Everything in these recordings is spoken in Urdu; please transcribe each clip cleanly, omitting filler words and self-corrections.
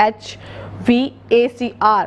HVACR,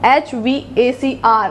HVACR,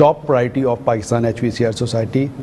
top priority of Pakistan HVACR Society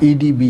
EDB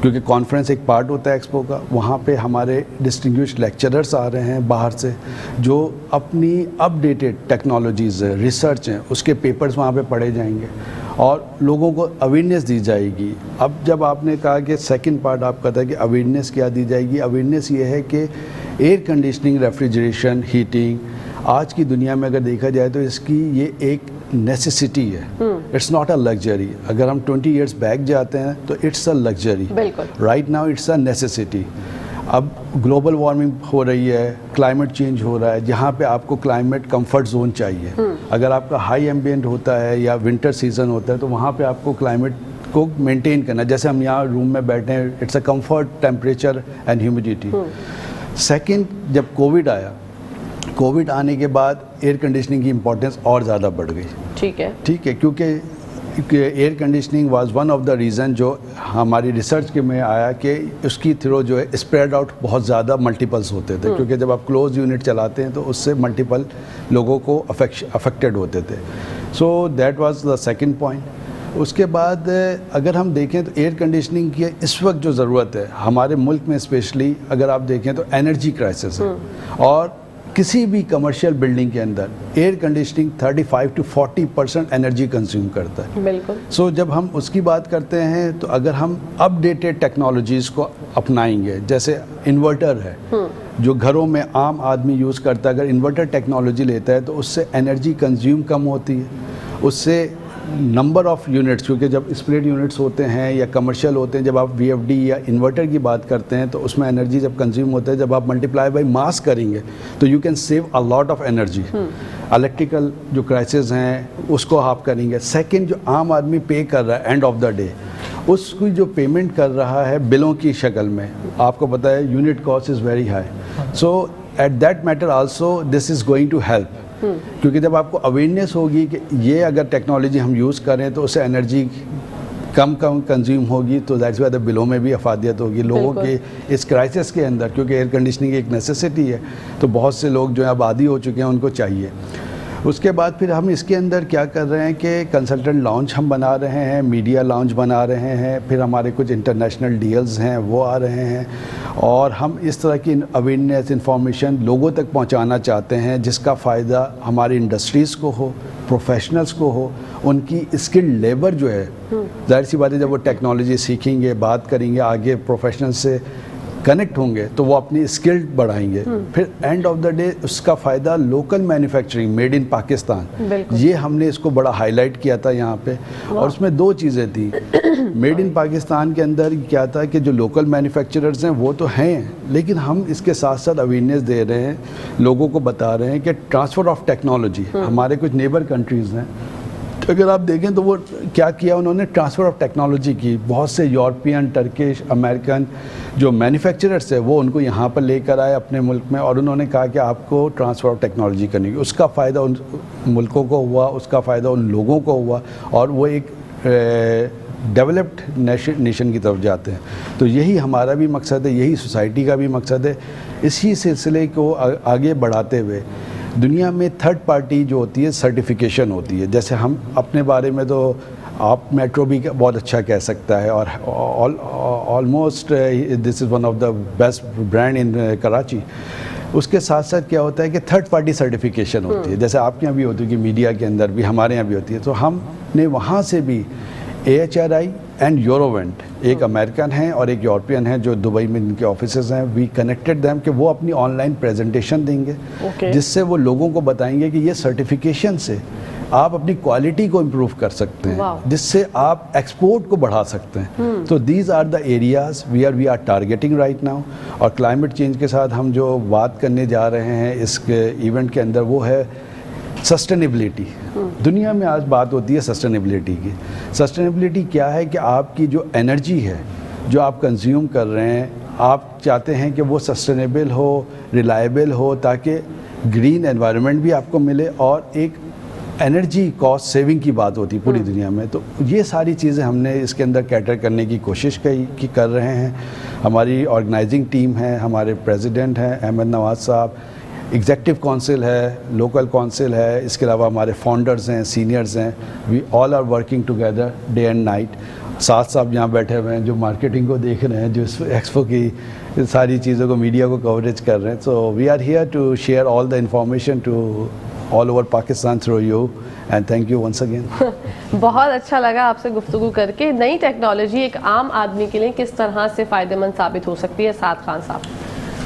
کیونکہ کانفرنس ایک پارٹ ہوتا ہے ایکسپو کا. وہاں پہ ہمارے ڈسٹنگوشڈ لیکچررس آ رہے ہیں باہر سے جو اپنی اپ ڈیٹڈ ٹیکنالوجیز ریسرچ ہیں اس کے پیپرز وہاں پہ پڑھے جائیں گے اور لوگوں کو اویئرنیس دی جائے گی. اب جب آپ نے کہا کہ سیکنڈ پارٹ آپ کا تھا کہ اویئرنیس کیا دی جائے گی, اویئرنیس یہ ہے کہ ایئر کنڈیشننگ, ریفریجریشن, ہیٹنگ آج کی دنیا میں اگر دیکھا جائے تو اس کی یہ ایک نیسیسٹی ہے, اٹس ناٹ اے لگژری. اگر ہم 20 ایئرس بیک جاتے ہیں تو it's a luxury, right now it's a necessity. اب گلوبل وارمنگ ہو رہی ہے, کلائمیٹ چینج ہو رہا ہے, جہاں پہ آپ کو کلائمیٹ کمفرٹ زون چاہیے. اگر آپ کا ہائی ایمبینٹ ہوتا ہے یا ونٹر سیزن ہوتا ہے تو وہاں پہ آپ کو کلائمیٹ کو مینٹین کرنا, جیسے ہم یہاں روم میں بیٹھے ہیں, it's a comfort temperature and humidity. Second, جب کووڈ آیا, کووڈ آنے کے بعد ایئر کنڈیشننگ کی امپورٹنس اور زیادہ بڑھ گئی. ٹھیک ہے, کیونکہ air conditioning was one of the reason جو ہماری ریسرچ کے میں آیا کہ اس کی تھرو جو ہے اسپریڈ آؤٹ بہت زیادہ ملٹیپلس ہوتے تھے, کیونکہ جب آپ کلوز یونٹ چلاتے ہیں تو اس سے ملٹیپل لوگوں کو افیکٹڈ ہوتے تھے. So that was the second point. اس کے بعد اگر ہم دیکھیں تو ایئر کنڈیشننگ کی اس وقت جو ضرورت ہے ہمارے ملک میں اسپیشلی اگر آپ دیکھیں تو انرجی کرائسس ہے, اور کسی بھی کمرشل بلڈنگ کے اندر air conditioning 35 to 40% energy consume کرتا ہے. بالکل. سو جب ہم اس کی بات کرتے ہیں تو اگر ہم اپ ڈیٹڈ ٹیکنالوجیز کو اپنائیں گے, جیسے انورٹر ہے جو گھروں میں عام آدمی یوز کرتا ہے, اگر انورٹر ٹیکنالوجی لیتا ہے تو اس سے انرجی کنزیوم کم ہوتی ہے, اس سے نمبر آف یونٹس, کیونکہ جب اسپلٹ یونٹس ہوتے ہیں یا کمرشل ہوتے ہیں, جب آپ وی ایف ڈی یا انورٹر کی بات کرتے ہیں تو اس میں انرجی جب کنزیوم ہوتا ہے, جب آپ ملٹیپلائی بائی ماس کریں گے تو you can save a lot of energy. Electrical جو کرائسس ہیں اس کو آپ کریں گے. سیکنڈ, جو عام آدمی پے کر رہا ہے اینڈ آف دا ڈے, اس کی جو پیمنٹ کر رہا ہے بلوں کی شکل میں, آپ کو پتہ ہے unit cost is very high. So at that matter also this is going to help, کیونکہ جب آپ کو اویئرنیس ہوگی کہ یہ اگر ٹیکنالوجی ہم یوز کریں تو اس سے انرجی کم کنزیوم ہوگی, تو دیٹس وائی دا بلوں میں بھی افادیت ہوگی لوگوں کے اس کرائسس کے اندر, کیونکہ ایئر کنڈیشننگ ایک نیسیسٹی ہے تو بہت سے لوگ جو ہیں اب عادی ہو چکے ہیں, ان کو چاہیے. اس کے بعد پھر ہم اس کے اندر کیا کر رہے ہیں کہ کنسلٹنٹ لاؤنج ہم بنا رہے ہیں, میڈیا لاؤنج بنا رہے ہیں, پھر ہمارے کچھ انٹرنیشنل ڈیلز ہیں وہ آ رہے ہیں, اور ہم اس طرح کی اویئرنیس انفارمیشن لوگوں تک پہنچانا چاہتے ہیں جس کا فائدہ ہماری انڈسٹریز کو ہو, پروفیشنلز کو ہو. ان کی اسکلڈ لیبر جو ہے, ظاہر سی بات ہے جب وہ ٹیکنالوجی سیکھیں گے, بات کریں گے, آگے پروفیشنل سے کنیکٹ ہوں گے تو وہ اپنی اسکل بڑھائیں گے. پھر اینڈ آف دا ڈے اس کا فائدہ local manufacturing, made in Pakistan, یہ ہم نے اس کو بڑا ہائی لائٹ کیا تھا یہاں پہ. اور اس میں دو چیزیں تھیں. میڈ ان پاکستان کے اندر کیا تھا کہ جو لوکل مینوفیکچررز ہیں وہ تو ہیں, لیکن ہم اس کے ساتھ ساتھ اویئرنیس دے رہے ہیں, لوگوں کو بتا رہے ہیں کہ ٹرانسفر آف ٹیکنالوجی, ہمارے کچھ نیبر کنٹریز ہیں اگر آپ دیکھیں تو وہ کیا کیا انہوں نے ٹرانسفر آف ٹیکنالوجی کی. بہت سے یورپین, ٹرکش, امریکن جو مینوفیکچررس ہیں وہ ان کو یہاں پر لے کر آئے اپنے ملک میں, اور انہوں نے کہا کہ آپ کو ٹرانسفر آف ٹیکنالوجی کرنی ہے. اس کا فائدہ ان ملکوں کو ہوا, اس کا فائدہ ان لوگوں کو ہوا, اور وہ ایک ڈیولپڈ نیشن کی طرف جاتے ہیں. تو یہی ہمارا بھی مقصد ہے, یہی سوسائٹی کا بھی مقصد ہے. اسی سلسلے کو آگے بڑھاتے ہوئے دنیا میں تھرڈ پارٹی جو ہوتی ہے سرٹیفیکیشن ہوتی ہے. جیسے ہم اپنے بارے میں تو آپ میٹرو بھی بہت اچھا کہہ سکتا ہے, اور almost this is one of the best brand in Karachi. اس کے ساتھ ساتھ کیا ہوتا ہے کہ تھرڈ پارٹی سرٹیفیکیشن ہوتی ہے, جیسے آپ کے یہاں بھی ہوتی ہے کہ میڈیا کے اندر بھی, ہمارے یہاں بھی ہوتی ہے. تو ہم نے وہاں سے بھی AHRI اینڈ یوروونٹ, ایک امریکن ہیں اور ایک یورپین ہیں جو دبئی میں ان کے آفیسز ہیں, وی کنیکٹڈ دیم کہ وہ اپنی آن لائن پریزنٹیشن دیں گے, جس سے وہ لوگوں کو بتائیں گے کہ یہ سرٹیفیکیشن سے آپ اپنی کوالٹی کو امپروو کر سکتے ہیں, جس سے آپ ایکسپورٹ کو بڑھا سکتے ہیں. تو these are the areas we are targeting right now. اور کلائمیٹ چینج کے ساتھ ہم جو بات کرنے جا رہے ہیں اس کے ایونٹ کے اندر وہ ہے سسٹینیبلٹی. دنیا میں آج بات ہوتی ہے سسٹینیبلٹی کی. سسٹینیبلٹی کیا ہے کہ آپ کی جو انرجی ہے جو آپ کنزیوم کر رہے ہیں, آپ چاہتے ہیں کہ وہ سسٹینیبل ہو, ریلائبل ہو, تاکہ گرین انوائرمنٹ بھی آپ کو ملے, اور ایک انرجی کاسٹ سیونگ کی بات ہوتی ہے پوری دنیا میں. تو یہ ساری چیزیں ہم نے اس کے اندر کیٹر کرنے کی کوشش کی کر رہے ہیں. ہماری آرگنائزنگ ٹیم ہے, ہمارے پریزیڈنٹ ہیں احمد نواز صاحب, ایگزیکٹو کونسل ہے, لوکل کونسل ہے, اس کے علاوہ ہمارے فاؤنڈرز ہیں, سینئرز ہیں. We all are working together day and night. ساتھ صاحب یہاں بیٹھے ہوئے ہیں جو مارکیٹنگ کو دیکھ رہے ہیں, جو اس ایکسپو کی ساری چیزوں کو میڈیا کو کوریج کر رہے ہیں. So we are here to share all the information to all over Pakistan through you, and thank you once again. بہت اچھا لگا آپ سے گفتگو کر کے. نئی ٹیکنالوجی ایک عام آدمی کے لیے کس طرح سے فائدہ مند ثابت ہو سکتی ہے, سعد خان صاحب؟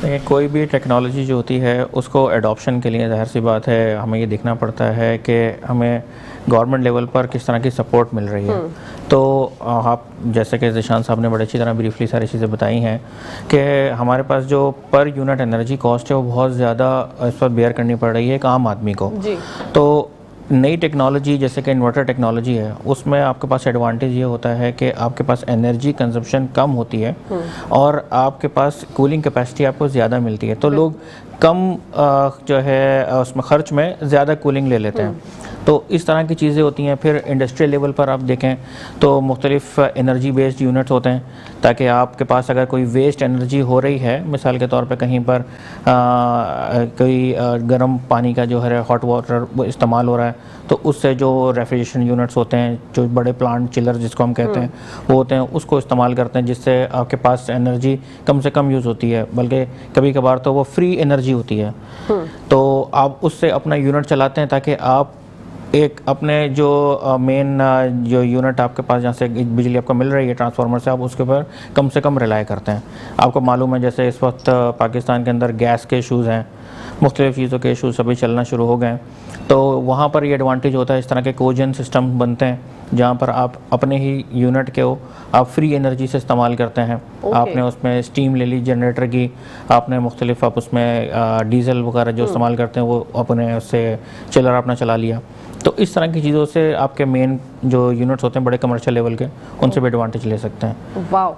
دیکھیں, کوئی بھی ٹیکنالوجی جو ہوتی ہے اس کو ایڈاپشن کے لیے ظاہر سی بات ہے ہمیں یہ دیکھنا پڑتا ہے کہ ہمیں گورنمنٹ لیول پر کس طرح کی سپورٹ مل رہی ہے. تو آپ جیسے کہ ذیشان صاحب نے بڑے اچھی طرح بریفلی ساری چیزیں بتائی ہیں کہ ہمارے پاس جو پر یونٹ انرجی کاسٹ ہے وہ بہت زیادہ اس پر بیئر کرنی پڑ رہی ہے ایک عام آدمی کو. جی. تو نئی ٹیکنالوجی جیسے کہ انورٹر ٹیکنالوجی ہے, اس میں آپ کے پاس ایڈوانٹیج یہ ہوتا ہے کہ آپ کے پاس انرجی کنزمپشن کم ہوتی ہے اور آپ کے پاس کولنگ کیپیسٹی آپ کو زیادہ ملتی ہے. تو لوگ کم جو ہے اس میں خرچ میں زیادہ کولنگ لے لیتے ہیں. تو اس طرح کی چیزیں ہوتی ہیں. پھر انڈسٹریل لیول پر آپ دیکھیں تو مختلف انرجی بیسڈ یونٹس ہوتے ہیں تاکہ آپ کے پاس اگر کوئی ویسٹ انرجی ہو رہی ہے, مثال کے طور پہ کہیں پر کوئی گرم پانی کا جو ہے ہاٹ واٹر استعمال ہو رہا ہے, تو اس سے جو ریفریجریشن یونٹس ہوتے ہیں, جو بڑے پلانٹ چلر جس کو ہم کہتے ہیں وہ ہوتے ہیں, اس کو استعمال کرتے ہیں جس سے آپ کے پاس انرجی کم سے کم یوز ہوتی ہے, بلکہ کبھی کبھار تو وہ فری انرجی ہوتی ہے. تو آپ اس سے اپنا یونٹ چلاتے ہیں تاکہ آپ ایک اپنے جو مین جو یونٹ آپ کے پاس جہاں سے بجلی آپ کو مل رہی ہے ٹرانسفارمر سے, آپ اس کے اوپر کم سے کم ریلائی کرتے ہیں. آپ کو معلوم ہے جیسے اس وقت پاکستان کے اندر گیس کے ایشوز ہیں, مختلف چیزوں کے ایشوز سبھی چلنا شروع ہو گئے ہیں. تو وہاں پر یہ ایڈوانٹیج ہوتا ہے, اس طرح کے کوجن سسٹم بنتے ہیں جہاں پر آپ اپنے ہی یونٹ کے آپ فری انرجی سے استعمال کرتے ہیں. آپ نے اس میں اسٹیم لے لی جنریٹر کی, آپ نے مختلف آپ اس میں ڈیزل وغیرہ جو استعمال کرتے ہیں وہ اپنے اس سے چلر اپنا چلا لیا. تو اس طرح کی چیزوں سے آپ کے مین جو یونٹس ہوتے ہیں بڑے کمرشل لیول کے, ان سے بھی ایڈوانٹیج لے سکتے ہیں. واو,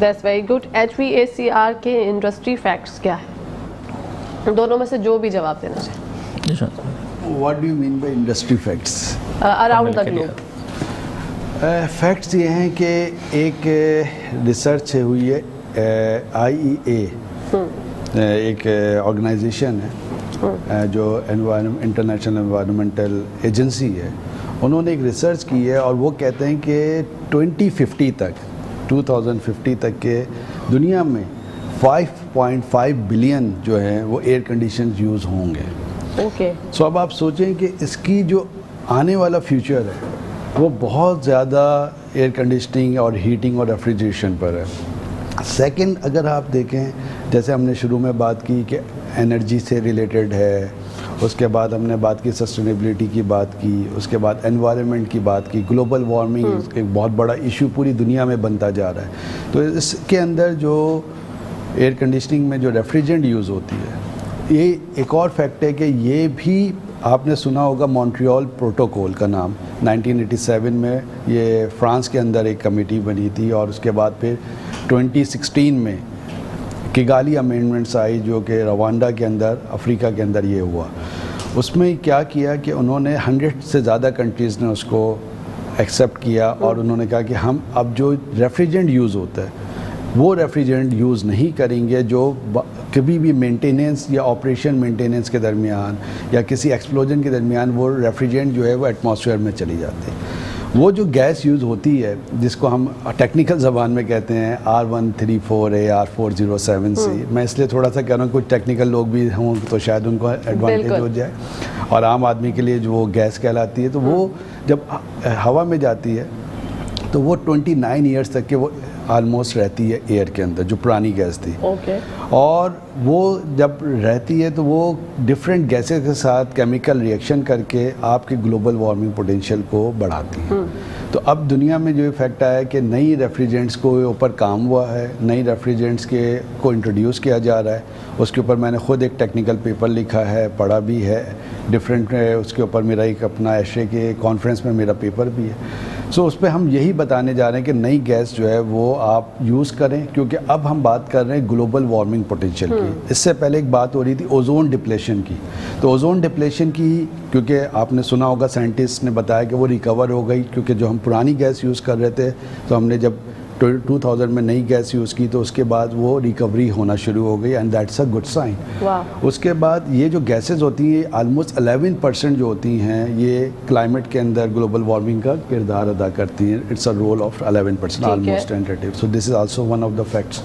دیٹس ویری گڈ. HVACR کے انڈسٹری فیکٹس کیا ہے؟ دونوں میں سے جو بھی جواب دینا چاہیں. What do you mean by industry facts? Around the globe. Facts یہ ہیں کہ ایک ریسرچ ہوئی ہے, IEA ایک آرگنائزیشن ہے جو انٹرنیشنل انوائرمنٹل ایجنسی ہے. انہوں نے ایک ریسرچ کی ہے اور وہ کہتے ہیں کہ 2050 تک کے دنیا میں 5.5 بلین جو ہیں وہ ایئر کنڈیشنز یوز ہوں گے. اوکے. سو اب آپ سوچیں کہ اس کی جو آنے والا فیوچر ہے وہ بہت زیادہ ایئر کنڈیشننگ اور ہیٹنگ اور ریفریجریشن پر ہے. سیکنڈ, اگر آپ دیکھیں جیسے ہم نے شروع میں بات کی کہ انرجی سے ریلیٹڈ ہے, اس کے بعد ہم نے بات کی سسٹینیبلٹی کی بات کی, اس کے بعد انوائرمنٹ کی بات کی, گلوبل وارمنگ ایک بہت بڑا ایشو پوری دنیا میں بنتا جا رہا ہے. تو اس کے اندر جو ایئر کنڈیشننگ میں جو ریفریجرنٹ یوز ہوتی ہے, یہ ایک اور فیکٹ ہے کہ یہ بھی آپ نے سنا ہوگا مونٹریال پروٹوکول کا نام. 1987 میں یہ فرانس کے اندر ایک کمیٹی بنی تھی اور اس کے بعد پھر 2016 میں کیگالی امینڈمنٹس آئی جو کہ روانڈا کے اندر افریقہ کے اندر یہ ہوا. اس میں کیا کیا کہ انہوں نے 100 سے زیادہ کنٹریز نے اس کو ایکسیپٹ کیا اور انہوں نے کہا کہ ہم اب جو ریفریجرنٹ یوز ہوتا ہے وہ ریفریجرنٹ یوز نہیں کریں گے جو کبھی بھی مینٹیننس یا آپریشن مینٹیننس کے درمیان یا کسی ایکسپلوژن کے درمیان وہ ریفریجرنٹ جو ہے وہ ایٹماسفیئر میں چلی جاتی ہے. وہ جو گیس یوز ہوتی ہے جس کو ہم ٹیکنیکل زبان میں کہتے ہیں R134A R407C, میں اس لیے تھوڑا سا کہہ رہا ہوں کچھ ٹیکنیکل لوگ بھی ہوں تو شاید ان کو ایڈوانٹیج ہو جائے, اور عام آدمی کے لیے جو وہ گیس کہلاتی ہے تو وہ جب ہوا میں جاتی ہے تو وہ 29 ایئرس تک کے وہ آلموسٹ رہتی ہے ایئر کے اندر, جو پرانی گیس تھی. اور وہ جب رہتی ہے تو وہ ڈفرینٹ گیسز کے ساتھ کیمیکل ریئیکشن کر کے آپ کے گلوبل وارمنگ پوٹینشیل کو بڑھاتی ہیں. تو اب دنیا میں جو افیکٹ آیا ہے کہ نئی ریفریجرنٹس کو اوپر کام ہوا ہے, نئی ریفریجرنٹس کو انٹروڈیوس کیا جا رہا ہے. اس کے اوپر میں نے خود ایک ٹیکنیکل پیپر لکھا ہے, پڑھا بھی ہے ڈفرینٹ, اس کے اوپر میرا ایک اپنا ایشے کے کانفرنس میں میرا پیپر بھی ہے. سو اس پہ ہم یہی بتانے جا رہے ہیں کہ نئی گیس جو ہے وہ آپ یوز کریں, کیونکہ اب ہم بات کر رہے ہیں گلوبل وارمنگ پوٹینشیل کی. اس سے پہلے ایک بات ہو رہی تھی اوزون ڈپلیشن کی. تو اوزون ڈپلیشن کی کیونکہ آپ نے سنا ہوگا سائنٹسٹ نے بتایا کہ وہ ریکور ہو گئی, کیونکہ جو ہم پرانی گیس یوز کر رہے تھے تو ہم نے جب 2000 میں نئی گیس یوز کی تو اس کے بعد وہ ریکوری ہونا شروع ہو گئی and that's a good sign. اس کے بعد یہ جو گیسز ہوتی ہیں آلموسٹ 11% جو ہوتی ہیں یہ کلائمیٹ کے اندر گلوبل وارمنگ کا کردار ادا کرتی ہیں. It's a role of 11% almost tentative. So this is also one of the facts.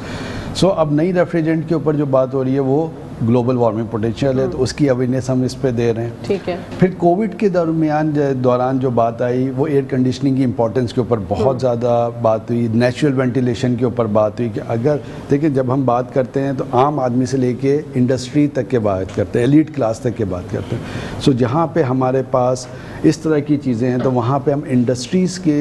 سو اب نئی ریفریجرینٹ کے اوپر جو بات ہو رہی ہے وہ گلوبل وارمنگ پوٹینشیل ہے تو اس کی اویئرنیس ہم اس پہ دے رہے ہیں. ٹھیک ہے. پھر کووڈ کے دوران جو بات آئی وہ ایئر کنڈیشننگ کی امپورٹنس کے اوپر بہت زیادہ بات ہوئی. نیچرل وینٹیلیشن کے اوپر بات ہوئی کہ اگر دیکھیں جب ہم بات کرتے ہیں تو عام آدمی سے لے کے انڈسٹری تک کے بات کرتے ہیں, ایلیٹ کلاس تک کے بات کرتے ہیں. سو جہاں پہ ہمارے پاس اس طرح کی چیزیں ہیں تو وہاں پہ ہم انڈسٹریز کے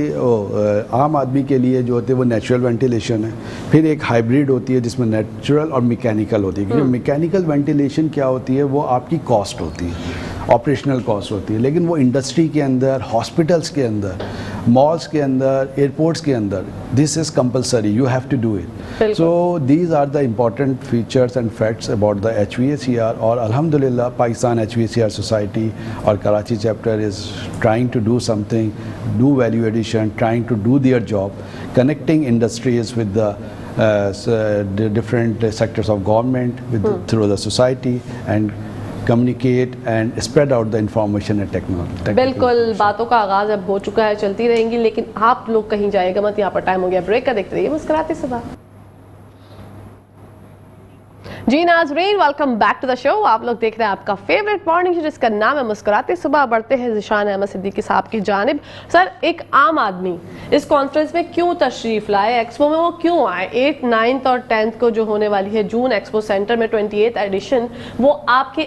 عام آدمی کے لیے جو ہوتے ہیں وہ نیچرل وینٹیلیشن ہے. پھر ایک ہائبریڈ ہوتی ہے جس میں نیچرل اور میکینیکل ہوتی ہے. کیونکہ میکینیکل وینٹیلیشن کیا ہوتی ہے وہ آپ کی کاسٹ ہوتی ہے, آپریشنل کاسٹ ہوتی ہے, لیکن وہ انڈسٹری کے اندر, ہاسپٹلس کے اندر, مالس کے اندر, ایئرپورٹس کے اندر this is compulsory, you have to do it. So these are the important features and facts about the HVACR. اور الحمدللہ پاکستان HVACR سوسائٹی اور Karachi chapter is trying to do something, do value addition, trying to do their job, connecting industries with the different sectors of government through the society and communicate and spread out the information and technology. بالکل باتوں کا آغاز اب ہو چکا ہے, چلتی رہیں گی, لیکن آپ لوگ کہیں جائے گا مت. یہاں پر ٹائم ہو گیا بریک کا, دیکھتے رہیے مسکراتے صبح. جی ناظرین, ویلکم بیک ٹو دا شو. آپ لوگ دیکھ رہے ہیں آپ کا فیوریٹ مارننگ شو جس کا نام ہے مسکراتے صبح. بڑھتے ہیں ذیشان احمد صدیقی صاحب کی جانب. سر, ایک عام آدمی اس کانفرنس میں کیوں تشریف لائے, ایکسپو میں وہ کیوں آئے؟ 8th, 9th اور 10th کو جو ہونے والی ہے جون ایکسپو سینٹر میں 28th ایڈیشن, وہ آپ کے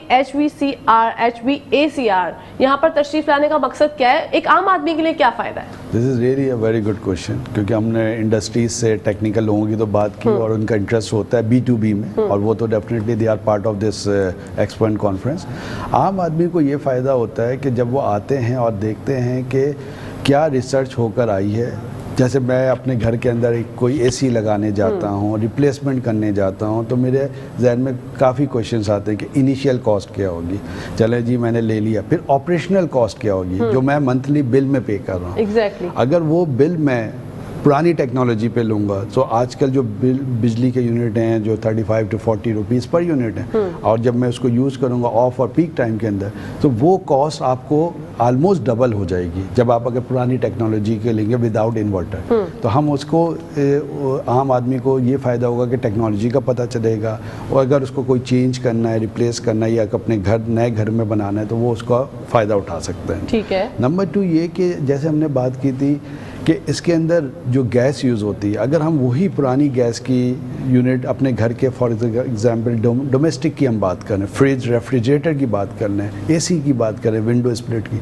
HVACR یہاں پر تشریف لانے کا مقصد کیا ہے؟ ایک عام آدمی کے لیے کیا فائدہ ہے؟ This is really a very good question, کیونکہ ہم نے انڈسٹریز سے ٹیکنیکل لوگوں کی تو بات کی اور ان کا انٹرسٹ ہوتا ہے B2B میں, اور وہ تو definitely they are part of this expo and conference. عام آدمی کو یہ فائدہ ہوتا ہے کہ جب وہ آتے ہیں اور دیکھتے ہیں کہ کیا ریسرچ ہو کر آئی ہے. جیسے میں اپنے گھر کے اندر کوئی AC لگانے جاتا ہوں, ریپلیسمنٹ کرنے جاتا ہوں, تو میرے ذہن میں کافی کویشچنس آتے ہیں کہ انیشیل کاسٹ کیا ہوگی, چلے جی میں نے لے لیا. پھر آپریشنل کاسٹ کیا ہوگی جو میں منتھلی بل میں پے کر رہا ہوں. ایگزیکٹلی. اگر وہ بل میں پرانی ٹیکنالوجی پہ لوں گا تو آج کل جو بجلی کے یونٹ ہیں جو 35 to 40 روپیز پر یونٹ ہیں, اور جب میں اس کو یوز کروں گا آف اور پیک ٹائم کے اندر تو وہ کاسٹ آپ کو آلموسٹ ڈبل ہو جائے گی. جب آپ اگر پرانی ٹیکنالوجی کے لیں گے وداؤٹ انورٹر, تو ہم اس کو عام آدمی کو یہ فائدہ ہوگا کہ ٹیکنالوجی کا پتہ چلے گا, اور اگر اس کو کوئی چینج کرنا ہے, ریپلیس کرنا ہے یا اپنے نئے گھر میں بنانا ہے تو وہ اس کا فائدہ اٹھا سکتے ہیں. ٹھیک ہے. نمبر 2 یہ کہ جیسے ہم نے بات کی تھی کہ اس کے اندر جو گیس یوز ہوتی ہے, اگر ہم وہی پرانی گیس کی یونٹ اپنے گھر کے فار ایگزامپل ڈومیسٹک کی ہم بات کریں, فریج, ریفریجریٹر کی بات کر لیں, AC کی بات کریں, ونڈو اسپلٹ کی,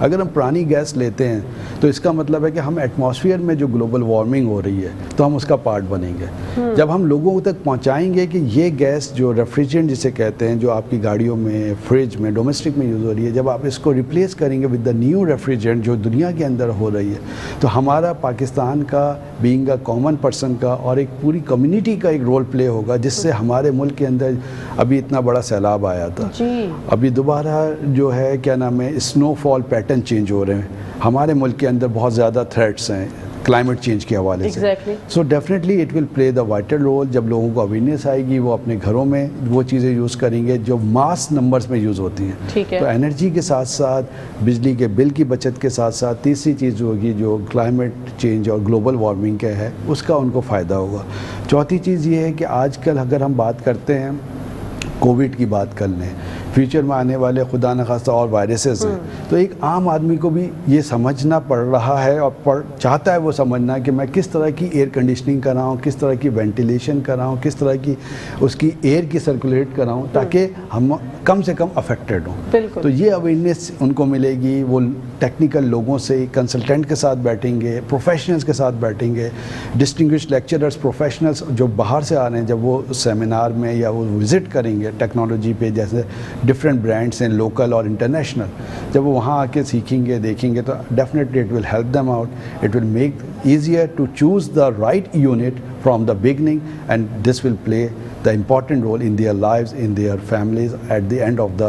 اگر ہم پرانی گیس لیتے ہیں تو اس کا مطلب ہے کہ ہم ایٹماسفیئر میں جو گلوبل وارمنگ ہو رہی ہے تو ہم اس کا پارٹ بنیں گے. جب ہم لوگوں تک پہنچائیں گے کہ یہ گیس جو ریفریجرینٹ جسے کہتے ہیں جو آپ کی گاڑیوں میں, فریج میں, ڈومیسٹک میں یوز ہو رہی ہے, جب آپ اس کو ریپلیس کریں گے ود دا نیو ریفریجرینٹ جو دنیا کے اندر ہو رہی ہے, تو ہمارا پاکستان کا بینگ اے کامن پرسن کا اور ایک پوری کمیونٹی کا ایک رول پلے ہوگا, جس سے ہمارے ملک کے اندر ابھی اتنا بڑا سیلاب آیا تھا, ابھی دوبارہ جو ہے کیا نام ہے اسنو فال پیٹرن چینج ہو رہے ہیں, ہمارے ملک کے اندر بہت زیادہ تھریٹس ہیں کلائمیٹ چینج کے حوالے سے. So definitely it will play the vital role. جب لوگوں کو اویئرنیس آئے گی وہ اپنے گھروں میں وہ چیزیں یوز کریں گے جو ماس نمبرز میں یوز ہوتی ہیں. تو انرجی کے ساتھ ساتھ بجلی کے بل کی بچت کے ساتھ ساتھ تیسری چیز ہوگی جو کلائمیٹ چینج اور گلوبل وارمنگ کا ہے اس کا ان کو فائدہ ہوگا. چوتھی چیز یہ ہے کہ آج کل اگر ہم بات کرتے ہیں کووڈ کی بات کر لیں, فیوچر میں آنے والے خدا نخواستہ اور وائرسز ہیں, تو ایک عام آدمی کو بھی یہ سمجھنا پڑ رہا ہے اور چاہتا ہے وہ سمجھنا کہ میں کس طرح کی ایئر کنڈیشننگ کراؤں, کس طرح کی وینٹیلیشن کراؤں, کس طرح کی اس کی ایئر کی سرکولیٹ کراؤں تاکہ ہم کم سے کم افیکٹڈ ہوں. تو یہ اویئرنیس ان کو ملے گی. وہ ٹیکنیکل لوگوں سے کنسلٹنٹ کے ساتھ بیٹھیں گے, پروفیشنلز کے ساتھ بیٹھیں گے, ڈسٹنگوشڈ لیکچررز, پروفیشنلز جو باہر سے آ رہے ہیں, جب وہ سیمینار میں یا وہ وزٹ کریں گے ٹیکنالوجی پہ, جیسے ڈفرینٹ برانڈس ہیں لوکل اور انٹرنیشنل, جب وہ وہاں آ کے سیکھیں گے دیکھیں گے تو definitely it will help them out. It will make easier to choose the right unit from the beginning, and this will play the important role in their lives, in their families at the end of the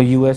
US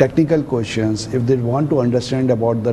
technical questions, if they want to understand about the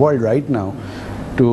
world right now to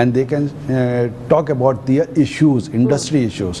and they can talk about their issues, industry issues,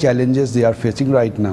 challenges they are facing right now.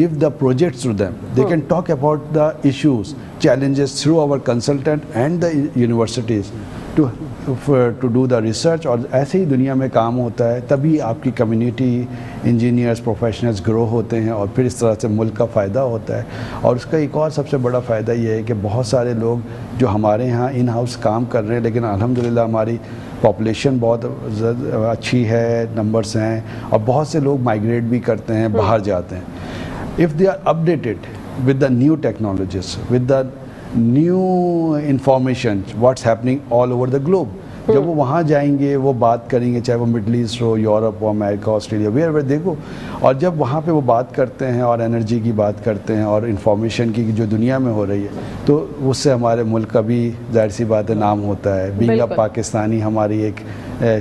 give the projects to them, they can talk about the issues, challenges through our consultant and the universities to to do the research, اور ایسے ہی دنیا میں کام ہوتا ہے, تبھی آپ کی کمیونٹی انجینئرس پروفیشنلز گرو ہوتے ہیں, اور پھر اس طرح سے ملک کا فائدہ ہوتا ہے. اور اس کا ایک اور سب سے بڑا فائدہ یہ ہے کہ بہت سارے لوگ جو ہمارے یہاں ان ہاؤس کام کر رہے ہیں, لیکن الحمدللہ ہماری پاپولیشن بہت اچھی ہے, نمبرس ہیں, اور بہت سے لوگ مائگریٹ بھی کرتے ہیں, باہر جاتے ہیں. if they are updated with the new technologies, with the new information what's happening all over the globe, جب وہ وہاں جائیں گے وہ بات کریں گے, چاہے وہ مڈل ایسٹ ہو, یورپ ہو, امریکہ, آسٹریلیا, ویئر ویئر دیکھو, اور جب وہاں پہ وہ بات کرتے ہیں اور انرجی کی بات کرتے ہیں اور انفارمیشن کی جو دنیا میں ہو رہی ہے, تو اس سے ہمارے ملک کا بھی ظاہر سی بات ہے نام ہوتا ہے. بینگ اے پاکستانی ہماری ایک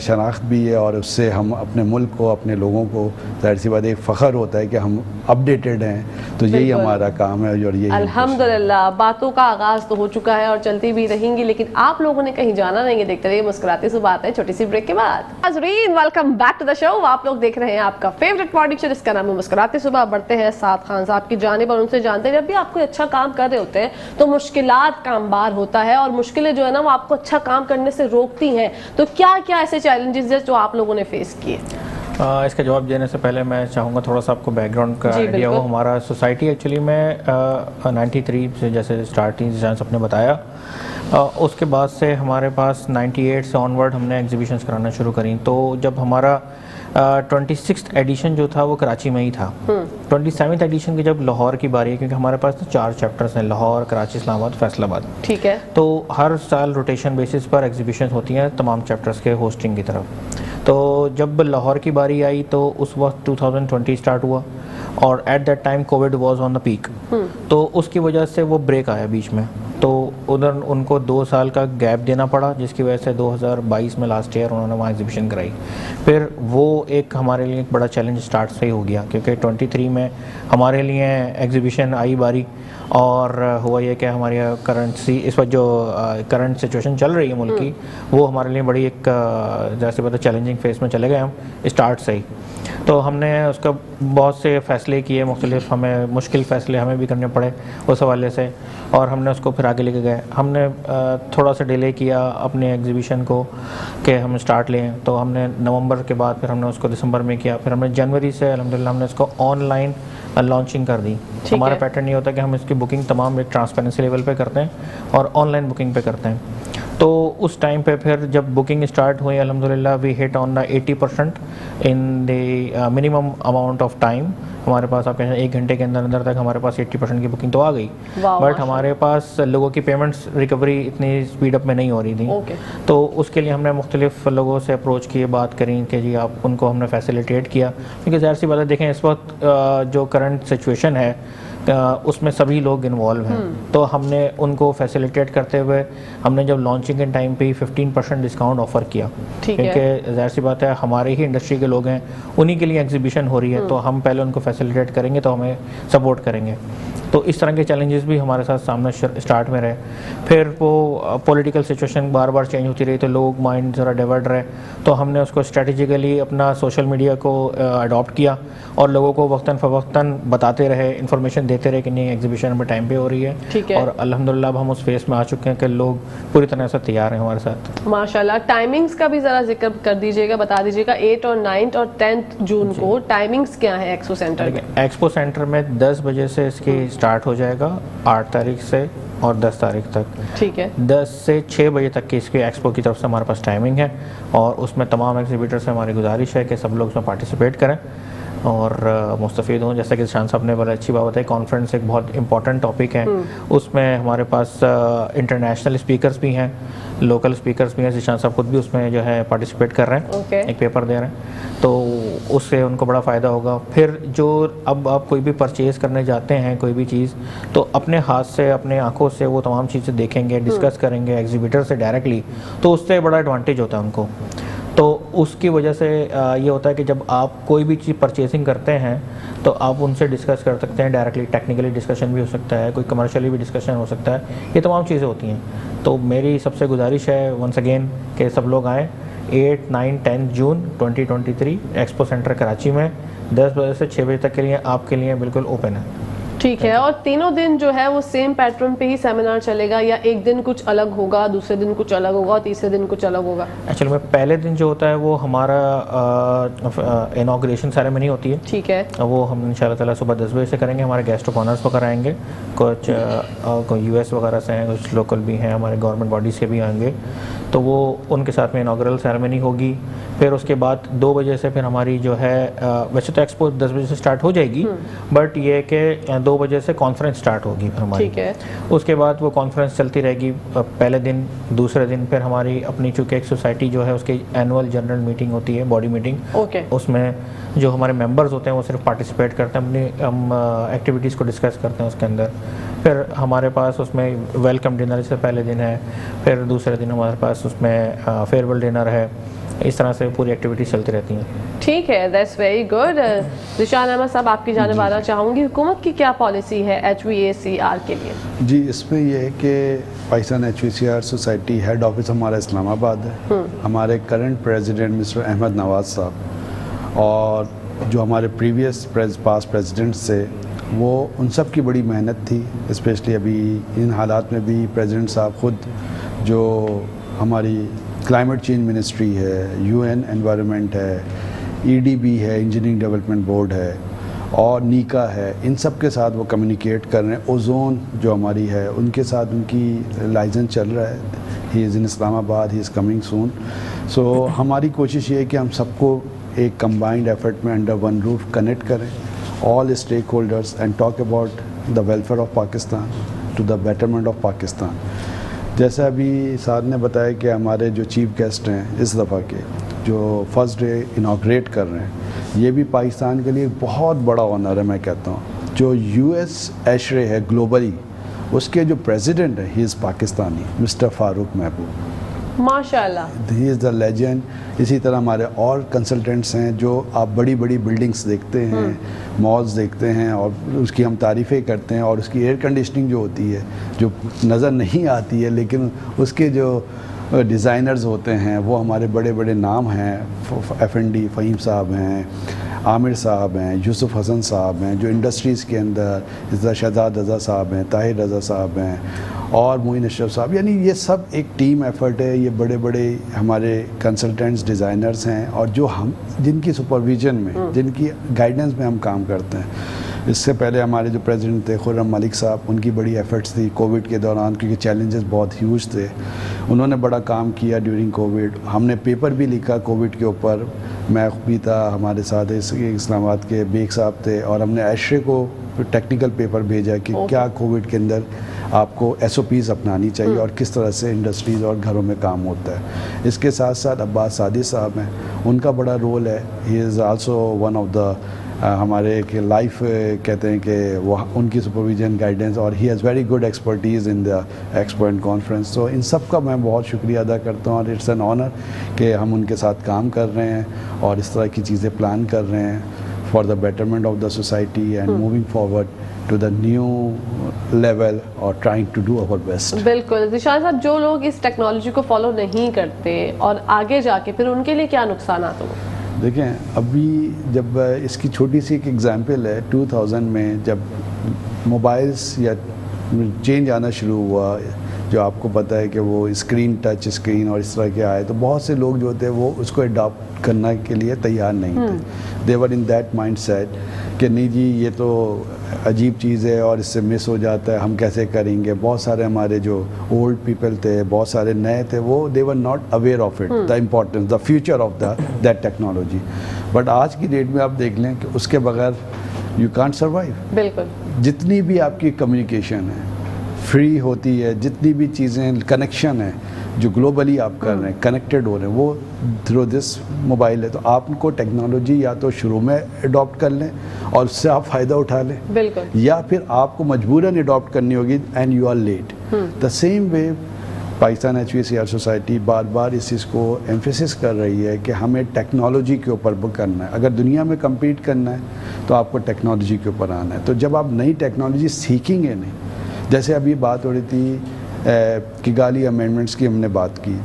شناخت بھی ہے, اور اس سے ہم اپنے ملک کو, اپنے لوگوں کو ظاہر سی بات ایک فخر ہوتا ہے کہ ہم اپڈیٹڈ ہیں. تو یہی ہمارا کام ہے, اور یہی الحمدللہ باتوں کا آغاز تو ہو چکا ہے اور چلتی بھی رہیں گی, لیکن آپ لوگوں نے کہیں جانا نہیں ہے. دیکھتے رہیے مسکراتے صبح آتے ہیں چھوٹی سی بریک کے بعد. ناظرین ویلکم بیک ٹو دا شو. آپ لوگ دیکھ رہے ہیں آپ کا فیوریٹ مارننگ شو جس کا نام ہے مسکراتے صبح. بڑھتے ہیں سعد خان صاحب کی جانب اور ان سے جانتے ہیں جب بھی آپ کوئی اچھا کام کر رہے ہوتے ہیں تو مشکلات کا انبار ہوتا ہے, اور مشکلیں جو ہے نا وہ آپ کو اچھا کام کرنے سے روکتی ہیں. تو کیا کیا ایسے چیلنجز جو آپ لوگوں نے فیس کیے؟ اس کا جواب دینے سے پہلے میں چاہوں گا تھوڑا سا آپ کو بیک گراؤنڈ کا آئیڈیا ہو. ہمارا سوسائٹی ایکچولی میں 93 سے جیسے اسٹارٹنگ جہاں سب نے بتایا, اس کے بعد سے ہمارے پاس 98 سے آن ورڈ ہم نے ایگزیبیشنز کرانا شروع کریں. تو جب ہمارا 26th ایڈیشن جو تھا وہ کراچی میں ہی تھا. 27th ایڈیشن کی جب لاہور کی باری ہے, کیونکہ ہمارے پاس 4 چیپٹرز ہیں, لاہور, کراچی, اسلام آباد, فیصل آباد. ٹھیک ہے. تو ہر سال روٹیشن بیسس پر ایگزیبیشنز ہوتی ہیں تمام چیپٹرز کے ہوسٹنگ کی طرف. تو جب لاہور کی باری آئی تو اس وقت 2020 اسٹارٹ ہوا, اور at that time Covid was on the peak. تو اس کی وجہ سے وہ بریک آیا بیچ میں, تو ادھر ان کو 2 سال کا گیپ دینا پڑا, جس کی وجہ سے 2022 میں لاسٹ ایئر انہوں نے وہاں ایگزیبیشن کرائی. پھر وہ ایک ہمارے لیے ایک بڑا چیلنج اسٹارٹ سے ہی ہو گیا, کیونکہ 23 میں ہمارے لیے ایگزیبیشن آئی باری, اور ہوا یہ کہ ہماری کرنسی اس وقت جو کرنٹ سچویشن چل رہی ہے ملک کی, وہ ہمارے لیے بڑی ایک جیسے پتہ چیلنجنگ فیس میں چلے گئے ہم اسٹارٹ سے ہی. تو ہم نے اس کا بہت سے فیصلے کیے, مختلف ہمیں مشکل فیصلے ہمیں بھی کرنے پڑے اس حوالے سے, اور ہم نے اس کو پھر آگے لے کے گئے. ہم نے تھوڑا سا ڈیلے کیا اپنے ایگزیبیشن کو کہ ہم اسٹارٹ لیں, تو ہم نے نومبر کے بعد پھر ہم نے اس کو دسمبر میں کیا. پھر ہم نے جنوری سے الحمدللہ ہم نے اس کو آن لائن لانچنگ کر دی. ہمارا پیٹرن یہ ہوتا ہے کہ ہم اس کی بکنگ تمام ایک ٹرانسپیرنسی لیول پہ کرتے ہیں اور آن لائن بکنگ پہ کرتے ہیں. تو اس ٹائم پہ پھر جب بکنگ اسٹارٹ ہوئی الحمدللہ we hit on the 80% in the minimum amount of time. ہمارے پاس آپ کہیں 1 گھنٹے کے اندر اندر تک ہمارے پاس 80% کی بکنگ تو آ گئی, بٹ ہمارے پاس لوگوں کی پیمنٹس ریکوری اتنی اسپیڈ اپ میں نہیں ہو رہی تھی. تو اس کے لیے ہم نے مختلف لوگوں سے اپروچ کیے, بات کریں کہ جی آپ ان کو ہم نے فیسیلیٹیٹ کیا, کیونکہ ظاہر سی بات ہے دیکھیں اس وقت جو کرنٹ سچویشن ہے اس میں سبھی لوگ انوالو ہیں. تو ہم نے ان کو فیسیلیٹیٹ کرتے ہوئے ہم نے جب لانچنگ کے ٹائم پہ 15% ڈسکاؤنٹ آفر کیا, کیونکہ ظاہر سی بات ہے ہمارے ہی انڈسٹری کے لوگ ہیں, انہی کے لیے ایگزیبیشن ہو رہی ہے, تو ہم پہلے ان کو فیسیلیٹیٹ کریں گے تو ہمیں سپورٹ کریں گے. تو اس طرح کے چیلنجز بھی ہمارے ساتھ سامنے اسٹارٹ میں رہے. پھر وہ پولیٹیکل سچویشن بار بار چینج ہوتی رہی, تو لوگ مائنڈ ذرا ڈیورٹ رہے, تو ہم نے اس کو اسٹریٹجیکلی اپنا سوشل میڈیا کو اڈاپٹ کیا, اور لوگوں کو وقتاً فوقتاً بتاتے رہے, انفارمیشن دیتے رہے کہ نہیں ایگزیبیشن میں ٹائم پہ ہو رہی ہے. اور الحمدللہ اب ہم اس فیس میں آ چکے ہیں کہ لوگ پوری طرح سے تیار ہیں ہمارے ساتھ. ماشاءاللہ. ٹائمنگز کا بھی ذرا ذکر کر دیجیے گا, بتا دیجیے گا 8 اور 9 اور 10 جون کو ٹائمنگز کیا ہیں ایکسپو سینٹر کے؟ ایکسپو سینٹر میں 10 بجے سے اس کی اسٹارٹ ہو جائے گا 8 تاریخ سے اور 10 تاریخ تک. ٹھیک ہے. 10 سے 6 بجے تک کی اس کی ایکسپو کی طرف سے ہمارے پاس ٹائمنگ ہے, اور اس میں تمام ایگزیبیٹر سے ہماری گزارش ہے کہ سب لوگ اس میں پارٹیسپیٹ کریں اور مستفید ہوں. جیسا کہ شان صاحب نے بڑا اچھی بات بتائی, کانفرنس ایک بہت امپورٹنٹ ٹاپک ہے, اس میں ہمارے پاس انٹرنیشنل اسپیکرز بھی ہیں, لوکل اسپیکرز بھی ہیں. شان صاحب خود بھی اس میں جو ہے پارٹیسپیٹ کر رہے ہیں, ایک پیپر دے رہے ہیں, تو اس سے ان کو بڑا فائدہ ہوگا. پھر جو اب آپ کوئی بھی پرچیز کرنے جاتے ہیں کوئی بھی چیز, تو اپنے ہاتھ سے اپنے آنکھوں سے وہ تمام چیزیں دیکھیں گے, ڈسکس کریں گے ایگزیبیٹر سے ڈائریکٹلی, تو اس سے بڑا ایڈوانٹیج ہوتا ہے ان کو. تو اس کی وجہ سے یہ ہوتا ہے کہ جب آپ کوئی بھی چیز پرچیزنگ کرتے ہیں تو آپ ان سے ڈسکس کر سکتے ہیں ڈائریکٹلی, ٹیکنیکلی ڈسکشن بھی ہو سکتا ہے, کوئی کمرشلی بھی ڈسکشن ہو سکتا ہے, یہ تمام چیزیں ہوتی ہیں. تو میری سب سے گزارش ہے ونس اگین کہ سب لوگ آئیں 8, 9, 10 جون 2023 ایکسپو سینٹر کراچی میں 10 بجے سے 6 بجے تک کے لیے آپ کے لیے بالکل اوپن ہے. ٹھیک ہے. اور تینوں دن جو ہے وہ سیم پیٹرن پہ ہی سیمینار چلے گا یا ایک دن کچھ الگ ہوگا, دوسرے دن کچھ الگ ہوگا اور تیسرے دن کچھ الگ ہوگا؟ ایکچولی میں پہلے دن جو ہوتا ہے وہ ہمارا انوگریشن سیریمنی ہوتی ہے. ٹھیک ہے. وہ ہم ان شاء اللہ تعالیٰ صبح 10 بجے سے کریں گے. ہمارے گیسٹ آف آنرس وغیرہ آئیں گے, کچھ یو ایس وغیرہ سے ہیں, کچھ لوکل بھی ہیں, ہمارے گورنمنٹ باڈیز کے بھی آئیں گے, تو وہ ان کے ساتھ میں انوگرل سیریمنی ہوگی. پھر اس کے بعد 2 بجے سے پھر ہماری جو ہے ویسے تو ایکسپو 10 بجے سے اسٹارٹ ہو جائے گی, بٹ یہ کہ 2 بجے سے کانفرنس اسٹارٹ ہوگی ہماری. ٹھیک ہے. اس کے بعد وہ کانفرنس چلتی رہے گی پہلے دن. دوسرے دن پھر ہماری اپنی چونکہ ایک سوسائٹی جو ہے اس کی اینول جنرل میٹنگ ہوتی ہے, باڈی میٹنگ. اوکے. اس میں جو ہمارے ممبرز ہوتے ہیں وہ صرف پارٹیسپیٹ کرتے ہیں, اپنی ہم ایکٹیویٹیز کو ڈسکس کرتے ہیں اس کے اندر. پھر ہمارے پاس اس میں ویلکم ڈنر سے پہلے دن ہے, پھر دوسرے دن ہمارے پاس اس میں فیئرویل ڈنر ہے. اس طرح سے پوری ایکٹیویٹیز چلتی رہتی ہیں. ٹھیک ہے, that's very good. Zeeshan Ahmed صاحب, آپ کی جانب آنا چاہوں گی, حکومت کی کیا پالیسی ہے HVACR کے لیے؟ جی, اس میں یہ ہے کہ Pakistan HVACR society head office ہمارا اسلام آباد ہے. ہمارے current president mister Ahmed Nawaz صاحب اور جو ہمارے پریویس پاس پریزیڈنٹس تھے, وہ ان سب کی بڑی محنت تھی. اسپیشلی ابھی ان حالات میں بھی پریزیڈنٹ صاحب خود جو ہماری کلائمیٹ چینج منسٹری ہے, UN انوائرمنٹ ہے, EDB ہے, انجینئرنگ ڈیولپمنٹ بورڈ ہے, اور نیکا ہے, ان سب کے ساتھ وہ کمیونیکیٹ کر رہے ہیں. اوزون جو ہماری ہے ان کے ساتھ ان کی لائسنس چل رہا ہے. ہی از ان اسلام آباد, ہی از کمنگ سون. سو ہماری کوشش یہ ہے کہ ہم سب کو ایک کمبائنڈ ایفرٹ میں انڈر ون روف کنیکٹ کریں, all stakeholders, and talk about the welfare of Pakistan to the betterment of Pakistan. جیسا ابھی سعد نے بتایا کہ ہمارے جو چیف گیسٹ ہیں اس دفعہ کے جو فرسٹ ڈے انوگریٹ کر رہے ہیں, یہ بھی پاکستان کے لیے بہت بڑا آنر ہے. میں کہتا ہوں جو US ایشرے ہے گلوبلی, اس کے جو پریزیڈنٹ ہے ہی از پاکستانی, مسٹر فاروق محبوب. ماشاء اللہ, ہی از دا لیجنڈ. اسی طرح ہمارے اور کنسلٹنٹس ہیں جو آپ بڑی بڑی بلڈنگس دیکھتے ہیں, مالز دیکھتے ہیں, اور اس کی ہم تعریفیں کرتے ہیں, اور اس کی ایئر کنڈیشننگ جو ہوتی ہے جو نظر نہیں آتی ہے, لیکن اس کے جو ڈیزائنرز ہوتے ہیں وہ ہمارے بڑے بڑے نام ہیں. FND فہیم صاحب ہیں, عامر صاحب ہیں, یوسف حسن صاحب ہیں جو انڈسٹریز کے اندر, اس طرح شہزاد رضا صاحب ہیں, طاہر رضا صاحب ہیں, اور معین اشرف صاحب. یعنی یہ سب ایک ٹیم ایفرٹ ہے. یہ بڑے بڑے ہمارے کنسلٹنٹس, ڈیزائنرز ہیں, اور جو ہم جن کی سپرویژن میں, جن کی گائیڈنس میں ہم کام کرتے ہیں. اس سے پہلے ہمارے جو پریزیڈنٹ تھے خرم ملک صاحب, ان کی بڑی ایفرٹس تھی کووڈ کے دوران, کیونکہ چیلنجز بہت ہیوج تھے. انہوں نے بڑا کام کیا ڈیورنگ کووڈ. ہم نے پیپر بھی لکھا کووڈ کے اوپر, میں بھی تھا, ہمارے ساتھ اسلام آباد کے بیگ صاحب تھے, اور ہم نے ایشرے کو ٹیکنیکل پیپر بھیجا کہ کیا کووڈ کے اندر آپ کو SOPs اپنانی چاہیے اور کس طرح سے انڈسٹریز اور گھروں میں کام ہوتا ہے. اس کے ساتھ ساتھ عباس سعدی صاحب ہیں, ان کا بڑا رول ہے. He is also one of the ہمارے کہ لائف کہتے ہیں کہ وہ ان کی سپرویژن, گائیڈنس, اور he has very good expertise in the expo and conference. تو ان سب کا میں بہت شکریہ ادا کرتا ہوں, اور اٹس این آنر کہ ہم ان کے ساتھ کام کر رہے ہیں اور اس طرح کی چیزیں پلان کر رہے ہیں for the betterment of the society and moving forward to the new level اور trying to do our best. بالکل. ذیشان صاحب, جو لوگ اس ٹیکنالوجی کو فالو نہیں کرتے اور آگے جا کے پھر ان کے لیے کیا نقصانات ہوں؟ دیکھیں, ابھی جب اس کی چھوٹی سی ایک ایگزامپل ہے, 2000 میں جب موبائلس یا چینج آنا شروع ہوا, جو آپ کو پتہ ہے کہ وہ اسکرین ٹچ اسکرین اور اس طرح کے آئے, تو بہت سے لوگ جو تھے وہ اس کو اڈاپٹ کرنے کے لیے تیار نہیں تھے. دے ور ان دیٹ مائنڈ سیٹ کہ نہیں جی یہ تو عجیب چیز ہے اور اس سے مس ہو جاتا ہے, ہم کیسے کریں گے. بہت سارے ہمارے جو اولڈ پیپل تھے, بہت سارے نئے تھے, وہ they were not aware of it, the importance, the future of that technology. But آج کی ڈیٹ میں آپ دیکھ لیں کہ اس کے بغیر یو کانٹ سروائیو. بالکل. جتنی بھی آپ کی کمیونیکیشن ہے فری ہوتی ہے, جتنی بھی چیزیں کنیکشن ہے جو گلوبلی آپ کر رہے ہیں, کنیکٹڈ ہو رہے ہیں, وہ تھرو دس موبائل ہے. تو آپ کو ٹیکنالوجی یا تو شروع میں اڈاپٹ کر لیں اور اس سے آپ فائدہ اٹھا لیں, بالکل, یا پھر آپ کو مجبوراً اڈاپٹ کرنی ہوگی and you are late. The same way Pakistan HVACR society بار بار اس چیز کو ایمفیسس کر رہی ہے کہ ہمیں ٹیکنالوجی کے اوپر کرنا ہے. اگر دنیا میں کمپیٹ کرنا ہے تو آپ کو ٹیکنالوجی کے اوپر آنا ہے. تو جب آپ نئی ٹیکنالوجی سیکھیں گے نہیں, جیسے ابھی بات ہو رہی تھی کگالی امینڈمنٹس کی, ہم نے بات کی